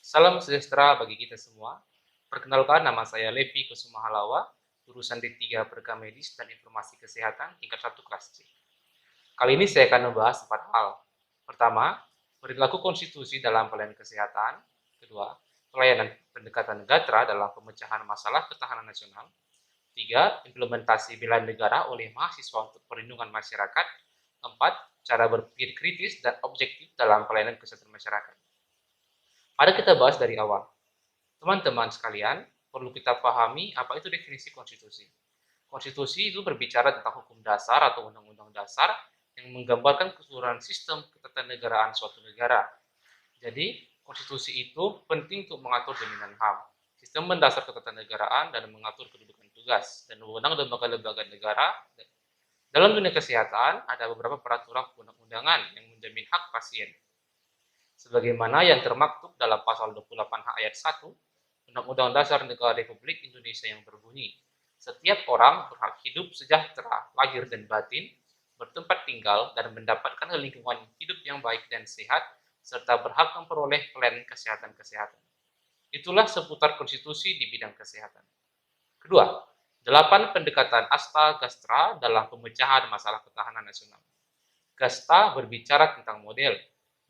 Salam sejahtera bagi kita semua. Perkenalkan, nama saya Levi Kusumahalawa, lulusan D3 Medis dan Informasi Kesehatan tingkat 1 kelas C. Kali ini saya akan membahas 4 hal. Pertama, perilaku konstitusi dalam pelayanan kesehatan. Kedua, pelayanan pendekatan Gatra dalam pemecahan masalah ketahanan nasional. Tiga, implementasi bela negara oleh mahasiswa untuk perlindungan masyarakat. Empat, cara berpikir kritis dan objektif dalam pelayanan kesehatan masyarakat. Mari kita bahas dari awal. Teman-teman sekalian, perlu kita pahami apa itu definisi konstitusi. Konstitusi itu berbicara tentang hukum dasar atau undang-undang dasar yang menggambarkan keseluruhan sistem ketatanegaraan suatu negara. Jadi, konstitusi itu penting untuk mengatur jaminan HAM, sistem mendasar ketatanegaraan dan mengatur kedudukan tugas dan wewenang lembaga-lembaga negara. Dalam dunia kesehatan, ada beberapa peraturan perundang-undangan yang menjamin hak pasien, sebagaimana yang termaktub dalam pasal 28H ayat 1 Undang-Undang Dasar Negara Republik Indonesia yang berbunyi, setiap orang berhak hidup sejahtera, lahir dan batin, bertempat tinggal, dan mendapatkan lingkungan hidup yang baik dan sehat, serta berhak memperoleh pelayanan kesehatan. Itulah seputar konstitusi di bidang kesehatan. Kedua, 8 pendekatan Asta Gastra dalam pemecahan masalah ketahanan nasional. Gasta berbicara tentang model.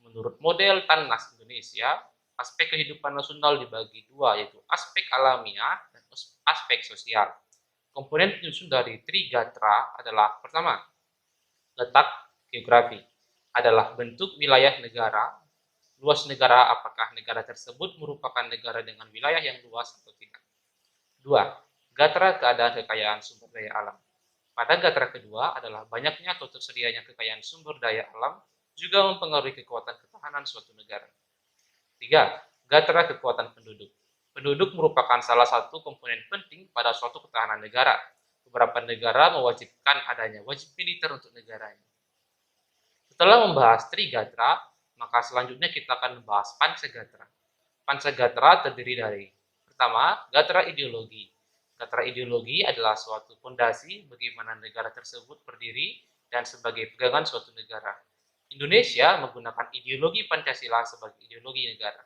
Menurut model Tannas Indonesia, aspek kehidupan nasional dibagi dua, yaitu aspek alamiah dan aspek sosial. Komponen penyusun dari Trigatra adalah pertama, letak geografi adalah bentuk wilayah negara, luas negara, apakah negara tersebut merupakan negara dengan wilayah yang luas atau tidak. Dua, Gatra keadaan kekayaan sumber daya alam. Pada gatra kedua adalah banyaknya atau tersedianya kekayaan sumber daya alam juga mempengaruhi kekuatan ketahanan suatu negara. Tiga, gatra kekuatan penduduk. Penduduk merupakan salah satu komponen penting pada suatu ketahanan negara. Beberapa negara mewajibkan adanya wajib militer untuk negaranya. Setelah membahas Trigatra, maka selanjutnya kita akan membahas Pancagatra. Pancagatra terdiri dari pertama, gatra ideologi. Gatra ideologi adalah suatu fondasi bagaimana negara tersebut berdiri dan sebagai pegangan suatu negara. Indonesia menggunakan ideologi Pancasila sebagai ideologi negara.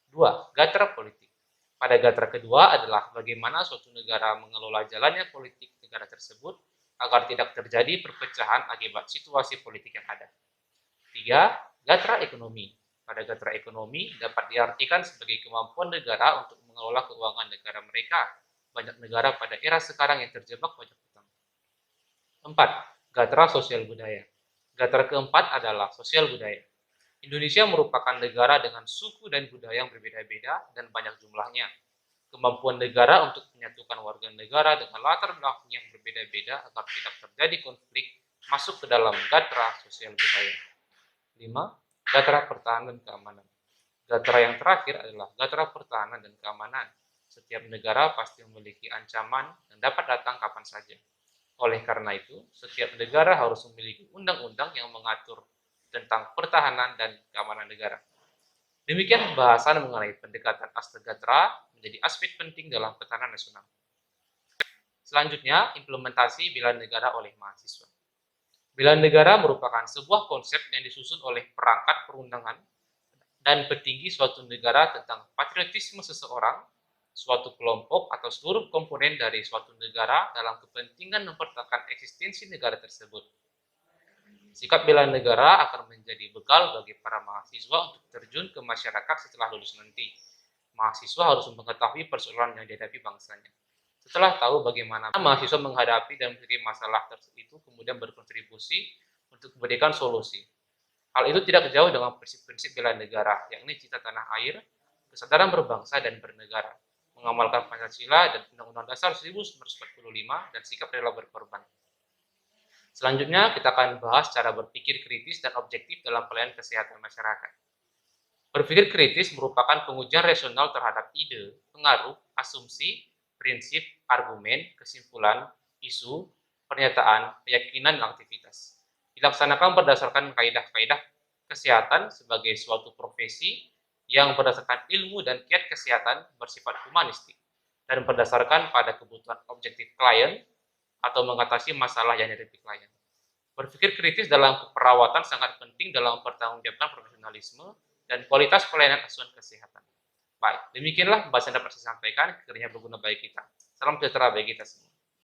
Dua, gatra politik. Pada gatra kedua adalah bagaimana suatu negara mengelola jalannya politik negara tersebut agar tidak terjadi perpecahan akibat situasi politik yang ada. Tiga, gatra ekonomi. Pada gatra ekonomi dapat diartikan sebagai kemampuan negara untuk mengelola keuangan negara mereka. Banyak negara pada era sekarang yang terjebak pajak hutang. 4. Gatra sosial budaya. Gatra keempat adalah sosial budaya. Indonesia merupakan negara dengan suku dan budaya yang berbeda-beda dan banyak jumlahnya. Kemampuan negara untuk menyatukan warga negara dengan latar belakang yang berbeda-beda agar tidak terjadi konflik masuk ke dalam gatra sosial budaya. 5. Gatra pertahanan dan keamanan. Gatra yang terakhir adalah gatra pertahanan dan keamanan. Setiap negara pasti memiliki ancaman yang dapat datang kapan saja. Oleh karena itu, setiap negara harus memiliki undang-undang yang mengatur tentang pertahanan dan keamanan negara. Demikian pembahasan mengenai pendekatan Astagatra menjadi aspek penting dalam ketahanan nasional. Selanjutnya, implementasi bela negara oleh mahasiswa. Bela negara merupakan sebuah konsep yang disusun oleh perangkat perundangan dan petinggi suatu negara tentang patriotisme seseorang, suatu kelompok atau seluruh komponen dari suatu negara dalam kepentingan mempertahankan eksistensi negara tersebut. Sikap bela negara akan menjadi bekal bagi para mahasiswa untuk terjun ke masyarakat setelah lulus nanti. Mahasiswa harus mengetahui persoalan yang dihadapi bangsanya. Setelah tahu bagaimana mahasiswa menghadapi dan menyelesaikan masalah tersebut, kemudian berkontribusi untuk memberikan solusi. Hal itu tidak jauh dengan prinsip-prinsip bela negara, yakni cita tanah air, kesadaran berbangsa dan bernegara, mengamalkan Pancasila dan Undang-Undang Dasar 1945 dan sikap rela berkorban. Selanjutnya, kita akan bahas cara berpikir kritis dan objektif dalam pelayanan kesehatan masyarakat. Berpikir kritis merupakan pengujian rasional terhadap ide, pengaruh, asumsi, prinsip, argumen, kesimpulan, isu, pernyataan, keyakinan, dan aktivitas. Dilaksanakan berdasarkan kaidah-kaidah kesehatan sebagai suatu profesi yang berdasarkan ilmu dan kiat kesehatan bersifat humanistik dan berdasarkan pada kebutuhan objektif klien atau mengatasi masalah yang dihadapi klien. Berpikir kritis dalam perawatan sangat penting dalam mempertanggungjawabkan profesionalisme dan kualitas pelayanan asuhan kesehatan. Baik, demikianlah pembahasan yang dapat saya sampaikan, kiranya berguna bagi kita. Salam sejahtera bagi kita semua.